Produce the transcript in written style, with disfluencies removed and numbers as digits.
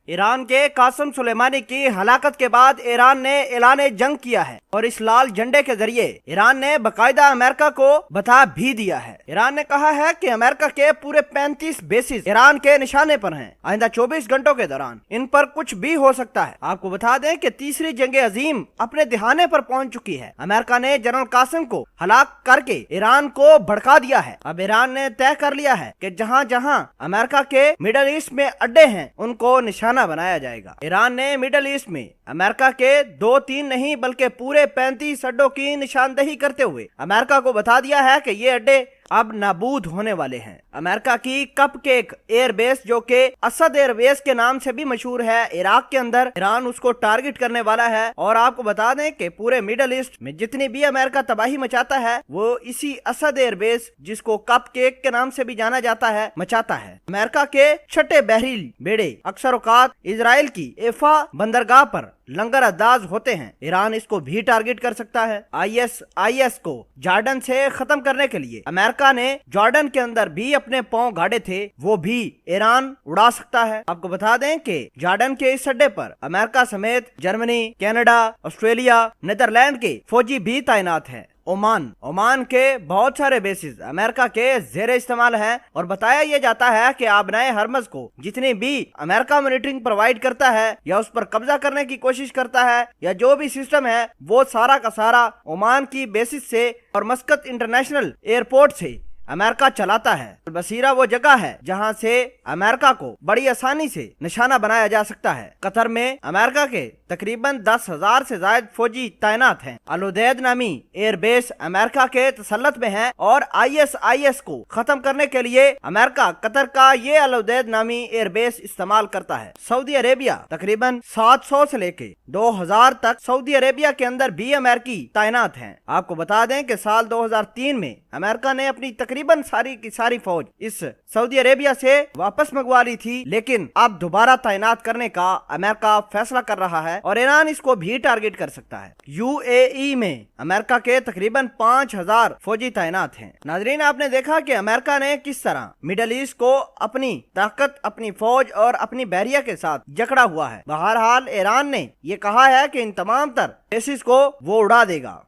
Iran के कासिम सुलेमानी की हलाकत के बाद ईरान ने ऐलान जंग किया है और इस लाल झंडे के जरिए ईरान ने बाकायदा अमेरिका को बता भी दिया है। ईरान ने कहा है कि अमेरिका के पूरे 35 बेसिस ईरान के निशाने पर हैं। आइंदा 24 घंटों के दौरान इन पर कुछ भी हो सकता है। आपको बता दें कि तीसरी जंग अजीम अपने दिहाने पर पहुंच चुकी है। अमेरिका ने जनरल कासिम को हलाक करके ईरान को भड़का दिया है। अब ईरान ने तय कर लिया है कि जहां जहां अमेरिका के मिडल ईस्ट में अड्डे हैं उनको निशाना बनाया जाएगा। ईरान ने मिडल ईस्ट में अमेरिका के 2-3 नहीं बल्कि पूरे 35 अड्डों की निशानदेही करते हुए अमेरिका को बता दिया है कि ये अड्डे अब नाबूद होने वाले हैं। अमेरिका की कपकेक एयरबेस जो कि असद एयरबेस के नाम से भी मशहूर है इराक के अंदर, ईरान उसको टारगेट करने वाला है। और आपको बता दें कि पूरे मिडल ईस्ट में जितनी भी अमेरिका तबाही मचाता है वो इसी असद एयरबेस, जिसको कपकेक के नाम से भी जाना जाता है, मचाता है। अमेरिका के छठे बहरी बेड़े अक्सर औकात इजराइल की एफा बंदरगाह पर लंगर अंदाज होते हैं। ईरान इसको भी टारगेट कर सकता है। ISIS को जॉर्डन से खत्म करने के लिए अमेरिका ने जॉर्डन के अंदर भी अपने पांव गाड़े थे, वो भी ईरान उड़ा सकता है। आपको बता दें कि जॉर्डन के इस अड्डे पर अमेरिका समेत जर्मनी, कनाडा, ऑस्ट्रेलिया, नीदरलैंड के फौजी भी तैनात हैं। ओमान के बहुत सारे बेसिस अमेरिका के जेरे इस्तेमाल हैं और बताया यह जाता है कि आबनाए हरमज को जितनी भी अमेरिका मॉनिटरिंग प्रोवाइड करता है या उस पर कब्जा करने की कोशिश करता है या जो भी सिस्टम है वो सारा का सारा ओमान की बेसिस से और मस्कत इंटरनेशनल एयरपोर्ट से अमेरिका चलाता है। बसीरा वो जगह है जहां से अमेरिका को बड़ी आसानी से निशाना बनाया जा सकता है। कतर में अमेरिका के तकरीबन 10,000 से ज्यादा फौजी तैनात हैं। अल-उदैद नामी एयरबेस अमेरिका के तसल्लुत में है और ISIS को खत्म करने के लिए अमेरिका कतर का ये अल-उदैद नामी एयरबेस इस्तेमाल करता है। सऊदी अरेबिया तकरीबन 700 से लेके 2000 तक सऊदी अरेबिया के अंदर भी अमेरिकी तैनात हैं। आपको बता दें कि साल 2003 में अमेरिका ने अपनी तकरीबन सारी की सारी फौज इस सऊदी अरेबिया से वापस मंगवा ली थी, लेकिन अब दोबारा तैनात करने का अमेरिका फैसला कर रहा है और ईरान इसको भी टारगेट कर सकता है। UAE में अमेरिका के तकरीबन 5000 फौजी तैनात हैं। नाजरीन, आपने देखा कि अमेरिका ने किस तरह मिडल ईस्ट को अपनी ताकत, अपनी फौज और अपनी बहरिया के साथ जकड़ा हुआ है। बहरहाल ईरान ने यह कहा है कि इन तमाम तर बेसिस को वो उड़ा देगा।